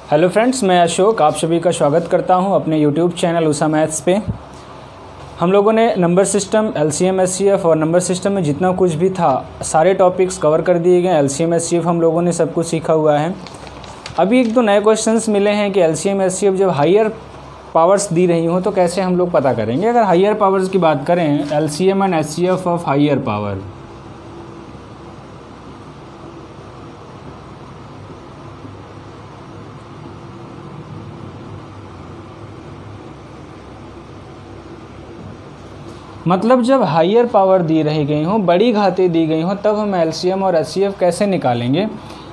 Hello friends, मैं अशोक आप सभी का स्वागत करता हूं अपने यूट्यूब चैनल उषा मैथ्स पे। हम लोगों ने नंबर सिस्टम, एलसीएम, एचसीएफ और नंबर सिस्टम में जितना कुछ भी था सारे टॉपिक्स कवर कर दिए गए। एलसीएम, एचसीएफ हम लोगों ने सब कुछ सीखा हुआ है। अभी एक दो नए क्वेश्चंस मिले हैं कि एलसीएम, एचसीएफ जब हायर पावर्स दी रही हों तो कैसे हम लोग पता करेंगे। अगर हायर पावर्स की बात करें, LCM and HCF of higher power, मतलब जब हायर पावर दी रही गई हो, बड़ी घातें दी गई हों, तब हम एलसीएम और एचसीएफ कैसे निकालेंगे।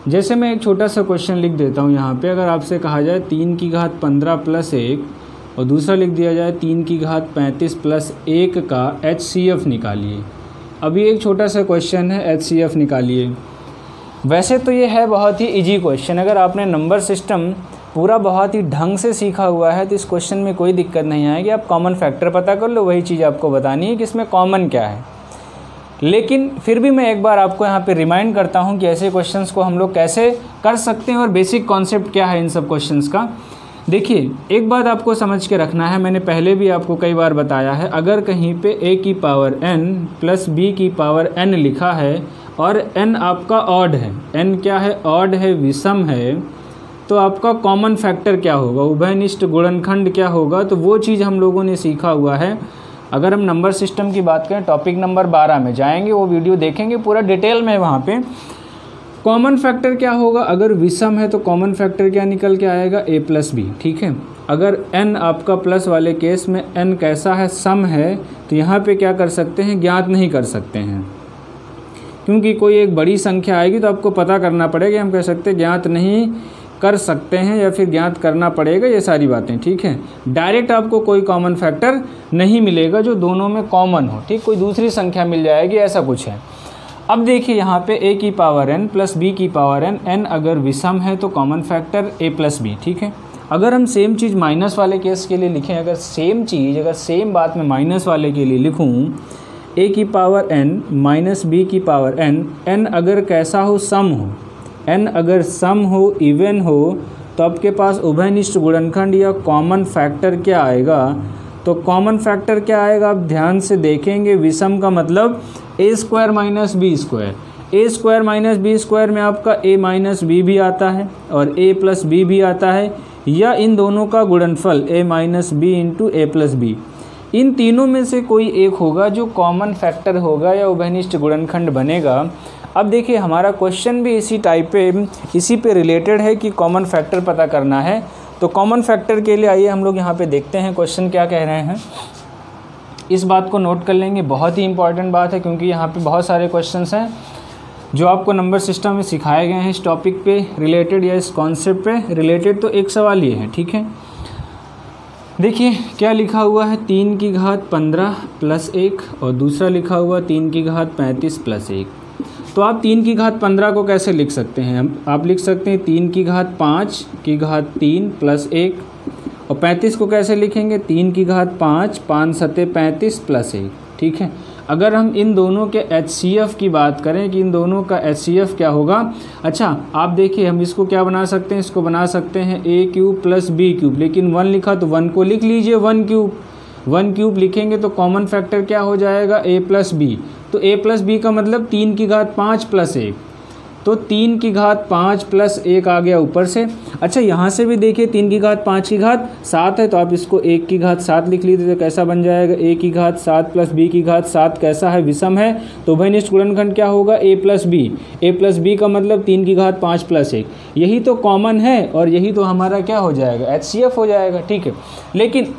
जैसे मैं एक छोटा सा क्वेश्चन लिख देता हूँ यहाँ पे। अगर आपसे कहा जाए 3 की घात 15 प्लस 1 और दूसरा लिख दिया जाए 3 की घात 35 प्लस 1 का एचसीएफ निकालिए। अभी एक छोटा सा क्वेश्चन है, एचसीएफ निकालिए। वैसे तो ये है बहुत ही इजी क्वेश्चन। अगर आपने नंबर सिस्टम पूरा बहुत ही ढंग से सीखा हुआ है तो इस क्वेश्चन में कोई दिक्कत नहीं आएगी। आप कॉमन फैक्टर पता कर लो, वही चीज़ आपको बतानी है कि इसमें कॉमन क्या है। लेकिन फिर भी मैं एक बार आपको यहाँ पे रिमाइंड करता हूँ कि ऐसे क्वेश्चंस को हम लोग कैसे कर सकते हैं और बेसिक कॉन्सेप्ट क्या है इन सब क्वेश्चंस का। देखिए, एक बात आपको समझ के रखना है, मैंने पहले भी आपको कई बार बताया है। अगर कहीं पे a की पावर n प्लस b की पावर n लिखा है और n आपका ऑड है, n क्या है, ऑड है, विषम है, तो आपका कॉमन फैक्टर क्या होगा, उभयनिष्ठ गुणनखंड क्या होगा, तो वो चीज़ हम लोगों ने सीखा हुआ है। अगर हम नंबर सिस्टम की बात करें, टॉपिक नंबर 12 में जाएंगे, वो वीडियो देखेंगे पूरा डिटेल में। वहाँ पे कॉमन फैक्टर क्या होगा, अगर विषम है तो कॉमन फैक्टर क्या निकल के आएगा, a प्लस बी। ठीक है, अगर n आपका प्लस वाले केस में n कैसा है, सम है, तो यहाँ पे क्या कर सकते हैं, ज्ञात नहीं कर सकते हैं, क्योंकि कोई एक बड़ी संख्या आएगी तो आपको पता करना पड़ेगा। हम कह सकते हैं ज्ञात नहीं कर सकते हैं या फिर ज्ञात करना पड़ेगा, ये सारी बातें। ठीक है, डायरेक्ट आपको कोई कॉमन फैक्टर नहीं मिलेगा जो दोनों में कॉमन हो। ठीक, कोई दूसरी संख्या मिल जाएगी, ऐसा कुछ है। अब देखिए यहाँ पे a की पावर n प्लस b की पावर n, n अगर विषम है तो common factor a plus B. ठीक है, अगर हम सेम चीज़ माइनस वाले केस के लिए लिखें, अगर सेम बात में माइनस वाले के लिए लिखूँ, a की पावर n माइनस b की पावर n, n अगर कैसा हो, सम हो, n अगर सम हो, इवन हो, तो आपके पास उभयनिष्ठ गुणनखंड या कॉमन फैक्टर क्या आएगा। तो कॉमन फैक्टर क्या आएगा, आप ध्यान से देखेंगे, विषम का मतलब a square minus B square. a square minus B square में आपका a माइनस बी भी आता है और a प्लस बी भी आता है, या इन दोनों का गुणनफल a minus B into A plus B. इन तीनों में से कोई एक होगा जो कॉमन फैक्टर होगा या उभयनिष्ठ गुणनखंड बनेगा। अब देखिए, हमारा क्वेश्चन भी इसी पे रिलेटेड है कि कॉमन फैक्टर पता करना है। तो कॉमन फैक्टर के लिए आइए हम लोग यहाँ पे देखते हैं क्वेश्चन क्या कह रहे हैं। इस बात को नोट कर लेंगे, बहुत ही इंपॉर्टेंट बात है, क्योंकि यहाँ पे बहुत सारे क्वेश्चंस हैं जो आपको नंबर सिस्टम में सिखाए गए हैं इस टॉपिक पे रिलेटेड या इस कॉन्सेप्ट पे रिलेटेड। तो एक सवाल ये है, ठीक है, देखिए क्या लिखा हुआ है, 3 की घात 15 प्लस 1 और दूसरा लिखा हुआ 3 की घात 35 प्लस 1। तो आप 3 की घात 15 को कैसे लिख सकते हैं, आप लिख सकते हैं 3 की घात 5 की घात 3 प्लस 1, और 35 को कैसे लिखेंगे, 3 की घात 5 5 सते 35 प्लस 1। ठीक है, अगर हम इन दोनों के एचसीएफ की बात करें कि इन दोनों का एचसीएफ क्या होगा, अच्छा आप देखिए, हम इसको क्या बना सकते हैं, इसको बना सकते हैं a cube plus b cube, लेकिन 1 लिखा तो 1 को लिख लीजिए 1 क्यूब लिखेंगे तो कॉमन फैक्टर क्या हो जाएगा, a प्लस बी। तो a प्लस बी का मतलब 3 की घात 5 प्लस 1, तो 3 की घात 5 प्लस 1 आ गया ऊपर से। अच्छा, यहाँ से भी देखिए 3 की घात 5 की घात 7 है, तो आप इसको 1 की घात 7 लिख लीजिए, तो कैसा बन जाएगा, a की घात 7 प्लस b की घात 7 कैसा है, विषम है, तो उभयनिष्ठ गुणनखंड क्या होगा, a प्लस बी का मतलब 3 की घात 5 प्लस 1। यही तो कॉमन है और यही तो हमारा क्या हो जाएगा, एचसीएफ हो जाएगा। ठीक है, लेकिन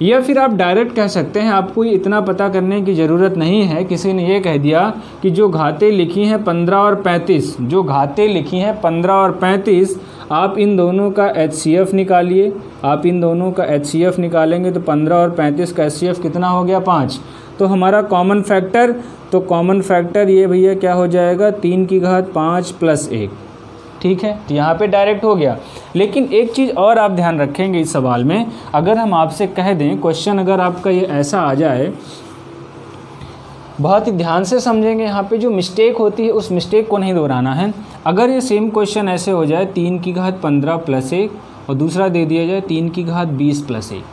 या फिर आप डायरेक्ट कह सकते हैं, आपको इतना पता करने की ज़रूरत नहीं है। किसी ने ये कह दिया कि जो घातें लिखी हैं 15 और 35, जो घातें लिखी हैं 15 और 35, आप इन दोनों का एचसीएफ निकालिए। आप इन दोनों का एचसीएफ निकालेंगे तो 15 और 35 का एचसीएफ कितना हो गया, 5। तो हमारा कॉमन फैक्टर ये भैया क्या हो जाएगा, 3 की घात 5 प्लस 1। ठीक है, तो यहाँ पे डायरेक्ट हो गया। लेकिन एक चीज़ और आप ध्यान रखेंगे इस सवाल में, अगर हम आपसे कह दें, क्वेश्चन अगर आपका ये ऐसा आ जाए, बहुत ही ध्यान से समझेंगे। यहाँ पे जो मिस्टेक होती है उस मिस्टेक को नहीं दोहराना है। अगर ये सेम क्वेश्चन ऐसे हो जाए 3 की घात 15 + 1 और दूसरा दे दिया जाए 3 की घात 20 + 1,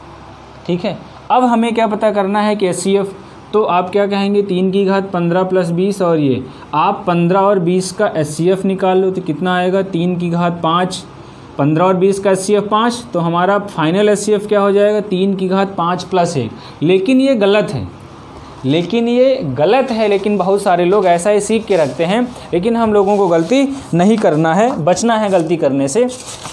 ठीक है। अब हमें क्या पता करना है कि HCF, तो आप क्या कहेंगे 3 की घात 15 + 20 और ये आप 15 और 20 का HCF निकाल लो तो कितना आएगा 3 की घात 5, 15 और 20 का HCF 5, तो हमारा फाइनल HCF क्या हो जाएगा 3 की घात 5 + 1। लेकिन ये गलत है, लेकिन बहुत सारे लोग ऐसा ही सीख के रखते हैं, लेकिन हम लोगों को गलती नहीं करना है, बचना है गलती करने से।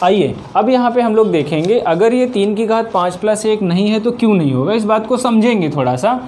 आइए अब यहाँ पे हम लोग देखेंगे अगर ये 3 की घात 5 + 1 नहीं है तो क्यों नहीं होगा, इस बात को समझेंगे थोड़ा सा।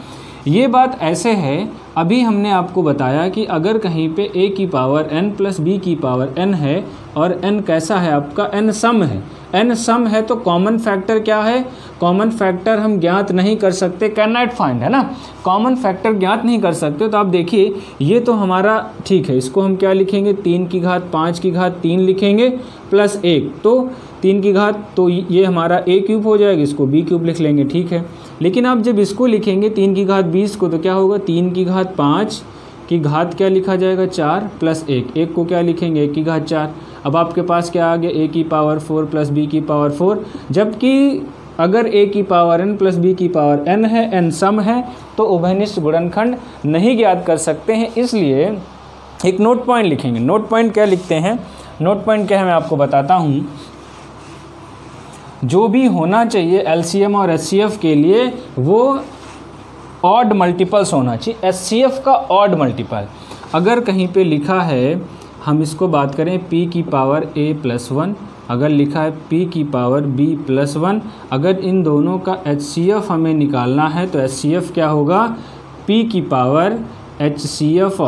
ये बात ऐसे है, अभी हमने आपको बताया कि अगर कहीं पे a की पावर n + b की पावर n है और n कैसा है आपका, n सम है, n सम है तो कॉमन फैक्टर क्या है, कॉमन फैक्टर हम ज्ञात नहीं कर सकते, कैन नॉट फाइंड, है ना, कॉमन फैक्टर ज्ञात नहीं कर सकते। तो आप देखिए ये तो हमारा ठीक है, इसको हम क्या लिखेंगे 3 की घात 5 की घात 3 लिखेंगे + 1, तो 3 की घात, तो ये हमारा a³ हो जाएगा, इसको b³ लिख लेंगे, ठीक है। लेकिन आप जब इसको लिखेंगे 3 की घात 20 को तो क्या होगा 3 की घात 5 की घात क्या लिखा जाएगा 4 + 1, एक को क्या लिखेंगे 1 की घात 4। अब आपके पास क्या आ गया a की पावर 4 + b की पावर 4, जबकि अगर a की पावर n + b की पावर n है, n सम है, तो उभयनिष्ठ गुणनखंड नहीं ज्ञात कर सकते हैं। इसलिए एक नोट पॉइंट लिखेंगे। नोट पॉइंट क्या लिखते हैं, नोट पॉइंट क्या है मैं आपको बताता हूँ। जो भी होना चाहिए LCM और HCF के लिए वो ऑड मल्टीपल्स होना चाहिए, HCF का ऑड मल्टीपल। अगर कहीं पे लिखा है, हम इसको बात करें p की पावर a + 1, अगर लिखा है p की पावर b + 1, अगर इन दोनों का HCF हमें निकालना है तो HCF क्या होगा p की पावर HCF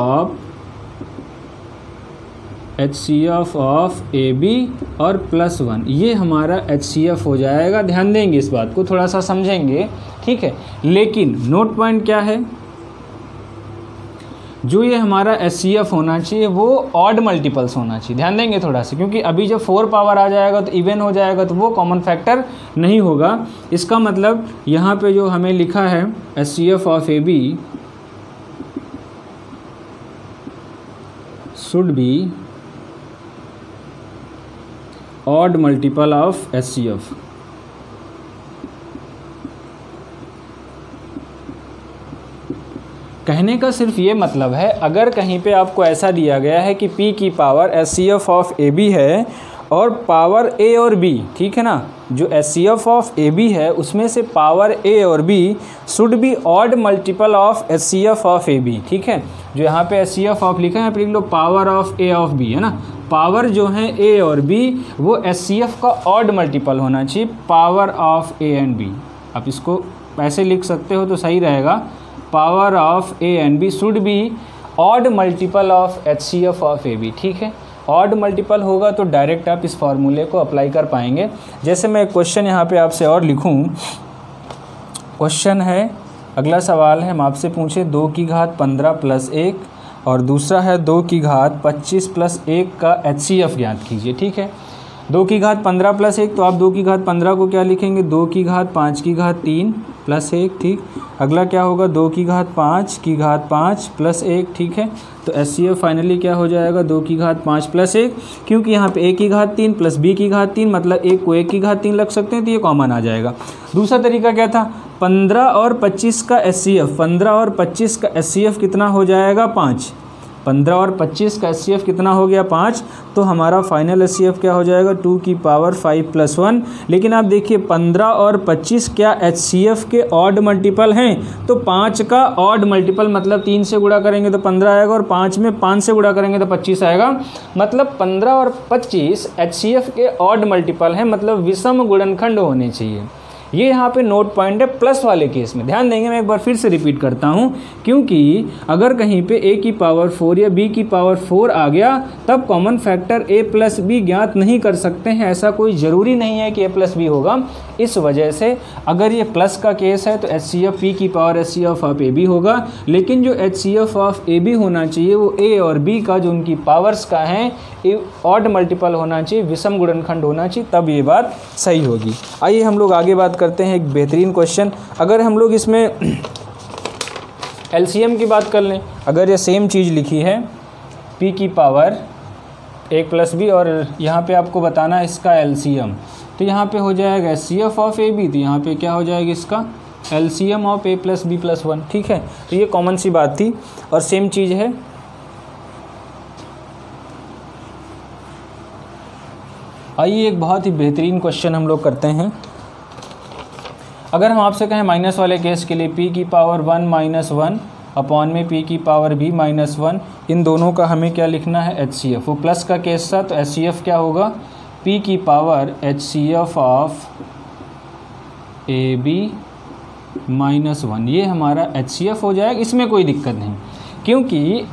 ऑफ AB और +1, ये हमारा HCF हो जाएगा। ध्यान देंगे इस बात को, थोड़ा सा समझेंगे, ठीक है। लेकिन नोट पॉइंट क्या है, जो ये हमारा HCF होना चाहिए वो ऑड मल्टीपल्स होना चाहिए। ध्यान देंगे थोड़ा सा, क्योंकि अभी जब 4 पावर आ जाएगा तो इवन हो जाएगा, तो वो कॉमन फैक्टर नहीं होगा। इसका मतलब यहाँ पे जो हमें लिखा है HCF of AB should be odd multiple of HCF। कहने का सिर्फ ये मतलब है, अगर कहीं पे आपको ऐसा दिया गया है कि p की पावर HCF ऑफ AB है और पावर a और b, ठीक है ना, जो HCF ऑफ AB है उसमें से पावर a और b should be odd multiple of HCF of AB, ठीक है। जो यहाँ पे HCF ऑफ लिखा है, यहाँ पे लिख low power of a of b, है ना, पावर जो है a और b वो HCF का ऑड मल्टीपल होना चाहिए, power of a and b। आप इसको ऐसे लिख सकते हो तो सही रहेगा, power of a and b should be odd multiple of HCF of AB, ठीक है। ऑड मल्टीपल होगा तो डायरेक्ट आप इस फॉर्मूले को अप्लाई कर पाएंगे। जैसे मैं क्वेश्चन यहाँ पे आपसे और लिखूँ, क्वेश्चन है, अगला सवाल है, हम आपसे पूछे 2 की घात 15 + 1 और दूसरा है 2 की घात 25 + 1 का HCF ज्ञात कीजिए, ठीक है। 2 की घात 15 + 1, तो आप 2 की घात 15 को क्या लिखेंगे 2 की घात 5 की घात 3 + 1, ठीक। अगला क्या होगा 2 की घात 5 की घात 5 + 1, ठीक है। तो HCF फाइनली क्या हो जाएगा 2 की घात 5 + 1, क्योंकि यहाँ पे a की घात 3 + b की घात 3, मतलब एक को 1 की घात 3 लग सकते हैं, तो ये कॉमन आ जाएगा। दूसरा तरीका क्या था, 15 और 25 का HCF, 15 और 25 का HCF कितना हो जाएगा 5, 15 और 25 का HCF कितना हो गया 5, तो हमारा फाइनल HCF क्या हो जाएगा 2 की पावर 5 + 1। लेकिन आप देखिए 15 और 25 क्या HCF के ऑड मल्टीपल हैं, तो 5 का ऑड मल्टीपल मतलब 3 से गुणा करेंगे तो 15 आएगा और 5 में 5 से गुणा करेंगे तो 25 आएगा, मतलब 15 और 25 HCF के ऑड मल्टीपल हैं, मतलब विषम गुणनखंड होने चाहिए। ये यहाँ पे नोट पॉइंट है प्लस वाले केस में। ध्यान देंगे, मैं एक बार फिर से रिपीट करता हूँ, क्योंकि अगर कहीं पे a की पावर 4 या b की पावर 4 आ गया तब कॉमन फैक्टर a + b ज्ञात नहीं कर सकते हैं। ऐसा कोई ज़रूरी नहीं है कि a + b होगा। इस वजह से अगर ये प्लस का केस है तो HCF p की पावर HCF ऑफ AB होगा, लेकिन जो HCF ऑफ AB होना चाहिए वो a और b का जो उनकी पावर्स का है ऑड मल्टीपल होना चाहिए, विषम गुणनखंड होना चाहिए, तब ये बात सही होगी। आइए हम लोग आगे बात करते हैं एक बेहतरीन क्वेश्चन। अगर हम लोग इसमें एलसीएम की बात कर लें, अगर ये सेम चीज़ लिखी है p की पावर 1 + b और यहाँ पे आपको बताना है इसका एलसीएम, तो यहाँ पे हो जाएगा HCF ऑफ AB, तो यहाँ पे क्या हो जाएगा इसका एलसीएम ऑफ a + b + 1। ठीक है, तो ये कॉमन सी बात थी और सेम चीज़ है। आइए एक बहुत ही बेहतरीन क्वेश्चन हम लोग करते हैं। अगर हम आपसे कहें माइनस वाले केस के लिए p की पावर 1 - 1 अपॉन में p की पावर b - 1, इन दोनों का हमें क्या लिखना है HCF। वो प्लस का केस था तो HCF क्या होगा p की पावर HCF ऑफ AB - 1, ये हमारा HCF हो जाएगा। इसमें कोई दिक्कत नहीं, क्योंकि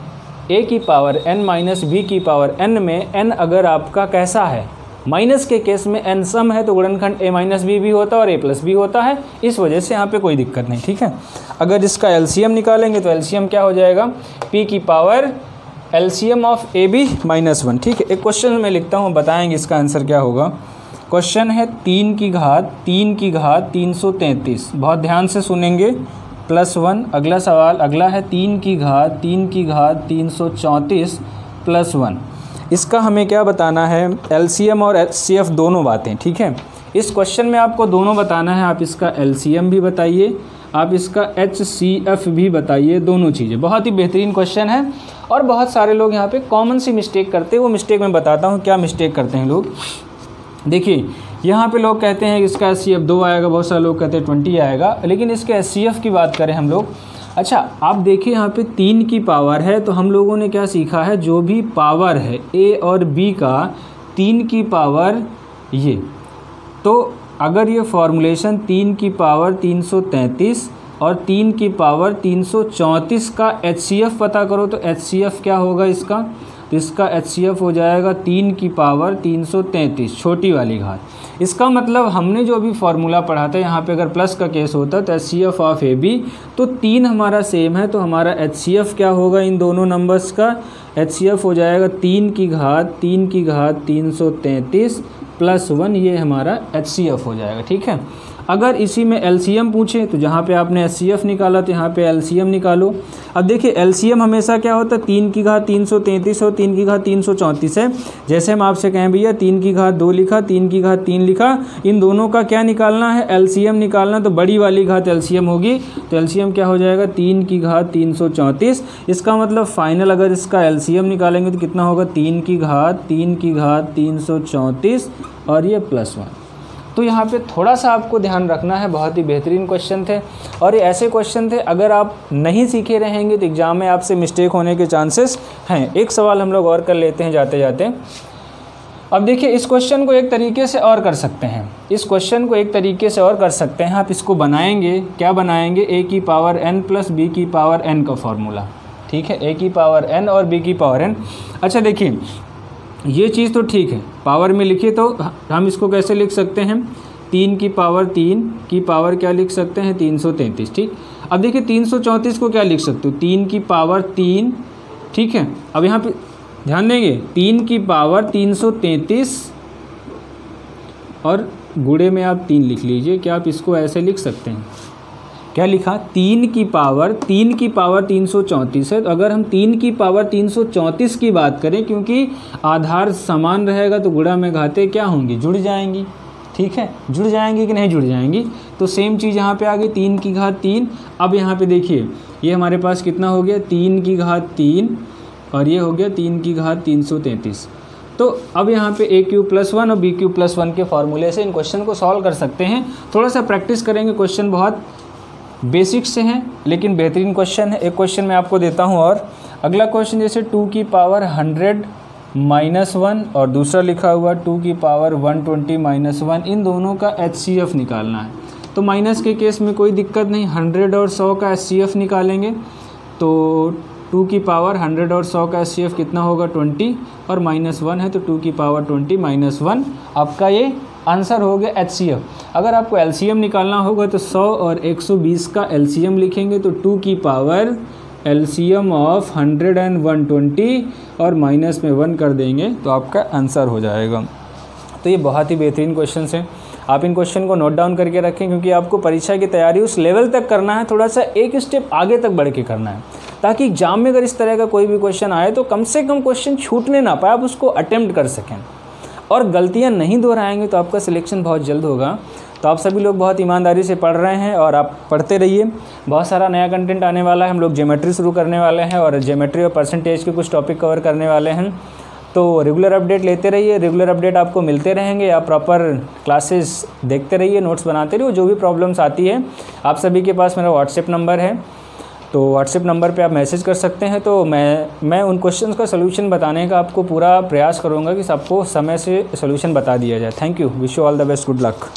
a की पावर n - b की पावर n में n अगर आपका कैसा है, माइनस के केस में n सम है तो गुणनखंड a - b भी होता है और a + b होता है, इस वजह से यहाँ पे कोई दिक्कत नहीं। ठीक है, अगर इसका एलसीएम निकालेंगे तो एलसीएम क्या हो जाएगा p की पावर एलसीएम ऑफ AB - 1। ठीक है, एक क्वेश्चन मैं लिखता हूँ, बताएंगे इसका आंसर क्या होगा। क्वेश्चन है 3 की घात 333, बहुत ध्यान से सुनेंगे, +1। अगला सवाल अगला है 3 की घात 334 +1। इसका हमें क्या बताना है, एलसीएम और HCF दोनों बातें। ठीक है, इस क्वेश्चन में आपको दोनों बताना है, आप इसका एलसीएम भी बताइए, आप इसका HCF भी बताइए, दोनों चीज़ें। बहुत ही बेहतरीन क्वेश्चन है और बहुत सारे लोग यहाँ पे कॉमन सी मिस्टेक करते हैं, वो मिस्टेक मैं बताता हूँ क्या मिस्टेक करते हैं लोग। देखिए यहाँ पे लोग कहते हैं इसका HCF 2 आएगा, बहुत सारे लोग कहते हैं 20 आएगा, लेकिन इसके HCF की बात करें हम लोग। अच्छा आप देखिए यहाँ पे 3 की पावर है, तो हम लोगों ने क्या सीखा है, जो भी पावर है A और B का 3 की पावर ये, तो अगर ये फॉर्मूलेशन 3 की पावर 333 और 3 की पावर 334 का HCF पता करो तो HCF क्या होगा इसका, तो इसका HCF हो जाएगा 3 की पावर 333 छोटी वाली घात। इसका मतलब हमने जो अभी फार्मूला पढ़ा था, यहाँ पे अगर प्लस का केस होता तो HCF ऑफ AB, तो 3 हमारा सेम है, तो हमारा HCF क्या होगा इन दोनों नंबर्स का, HCF हो जाएगा 3 की घात 333 +1, ये हमारा HCF हो जाएगा। ठीक है, अगर इसी में एलसीएम पूछे तो जहाँ पे आपने HCF निकाला तो यहाँ पे एलसीएम निकालो। अब देखिए एलसीएम हमेशा क्या होता है, 3 की घात 333 और 3 की घात 334 है। जैसे हम आपसे कहें भैया 3 की घात 2 लिखा, 3 की घात 3 लिखा, इन दोनों का क्या निकालना है, एलसीएम निकालना, तो बड़ी वाली घात एलसीएम होगी, तो एलसीएम क्या हो जाएगा 3 की घात 334। इसका मतलब फाइनल अगर इसका एलसीएम निकालेंगे तो कितना होगा, 3 की घात 334 और ये +1। तो यहाँ पे थोड़ा सा आपको ध्यान रखना है, बहुत ही बेहतरीन क्वेश्चन थे और ये ऐसे क्वेश्चन थे अगर आप नहीं सीखे रहेंगे तो एग्ज़ाम में आपसे मिस्टेक होने के चांसेस हैं। एक सवाल हम लोग और कर लेते हैं जाते जाते। अब देखिए इस क्वेश्चन को एक तरीके से और कर सकते हैं, आप इसको बनाएंगे, क्या बनाएंगे, a की पावर n + b की पावर n का फॉर्मूला। ठीक है, a की पावर n और b की पावर n। अच्छा देखिए ये चीज़ तो ठीक है, पावर में लिखिए तो हम इसको कैसे लिख सकते हैं, 3 की पावर 3 की पावर क्या लिख सकते हैं 333। ठीक, अब देखिए 334 को क्या लिख सकते हो, 3 की पावर 3। ठीक है, अब यहाँ पे ध्यान देंगे 3 की पावर 333 और गुणे में आप 3 लिख लीजिए, क्या आप इसको ऐसे लिख सकते हैं, क्या लिखा, 3 की पावर 334 है। तो अगर हम 3 की पावर 334 की बात करें, क्योंकि आधार समान रहेगा तो गुणा में घातें क्या होंगी, जुड़ जाएंगी। ठीक है, जुड़ जाएंगी कि नहीं जुड़ जाएंगी, तो सेम चीज़ यहाँ पे आ गई 3 की घात 3। अब यहाँ पे देखिए ये हमारे पास कितना हो गया 3 की घात 3 और ये हो गया 3 की घात 333। तो अब यहाँ पे a³ + 1 और b³ + 1 के फॉर्मूले से इन क्वेश्चन को सॉल्व कर सकते हैं। थोड़ा सा प्रैक्टिस करेंगे, क्वेश्चन बहुत बेसिक से हैं लेकिन बेहतरीन क्वेश्चन है। एक क्वेश्चन मैं आपको देता हूँ और अगला क्वेश्चन जैसे 2 की पावर 100 -1 और दूसरा लिखा हुआ 2 की पावर 120 -1, इन दोनों का HCF निकालना है। तो माइनस के केस में कोई दिक्कत नहीं, 100 और 100 का HCF निकालेंगे तो 2 की पावर 100 और 100 का HCF कितना होगा 20 और -1 है तो 2 की पावर 20 -1 आपका ये आंसर हो गया HCF। अगर आपको LCM निकालना होगा तो 100 और 120 का LCM लिखेंगे तो 2 की पावर LCM ऑफ 100 एंड 120 और माइनस में 1 कर देंगे तो आपका आंसर हो जाएगा। तो ये बहुत ही बेहतरीन क्वेश्चन है। आप इन क्वेश्चन को नोट डाउन करके रखें, क्योंकि आपको परीक्षा की तैयारी उस लेवल तक करना है, थोड़ा सा एक स्टेप आगे तक बढ़ के करना है, ताकि एग्जाम में अगर इस तरह का कोई भी क्वेश्चन आए तो कम से कम क्वेश्चन छूटने ना पाए, आप उसको अटेम्प्ट कर सकें। और गलतियाँ नहीं दोहराएंगे तो आपका सिलेक्शन बहुत जल्द होगा। तो आप सभी लोग बहुत ईमानदारी से पढ़ रहे हैं और आप पढ़ते रहिए, बहुत सारा नया कंटेंट आने वाला है। हम लोग ज्योमेट्री शुरू करने वाले हैं और ज्योमेट्री और परसेंटेज के कुछ टॉपिक कवर करने वाले हैं। तो रेगुलर अपडेट लेते रहिए, रेगुलर अपडेट आपको मिलते रहेंगे। आप प्रॉपर क्लासेस देखते रहिए, नोट्स बनाते रहिए। जो भी प्रॉब्लम्स आती है, आप सभी के पास मेरा व्हाट्सएप नंबर है, तो व्हाट्सएप नंबर पे आप मैसेज कर सकते हैं। तो मैं उन क्वेश्चंस का सलूशन बताने का आपको पूरा प्रयास करूँगा कि सबको समय से सलूशन बता दिया जाए। Thank you, wish you all the best, good luck.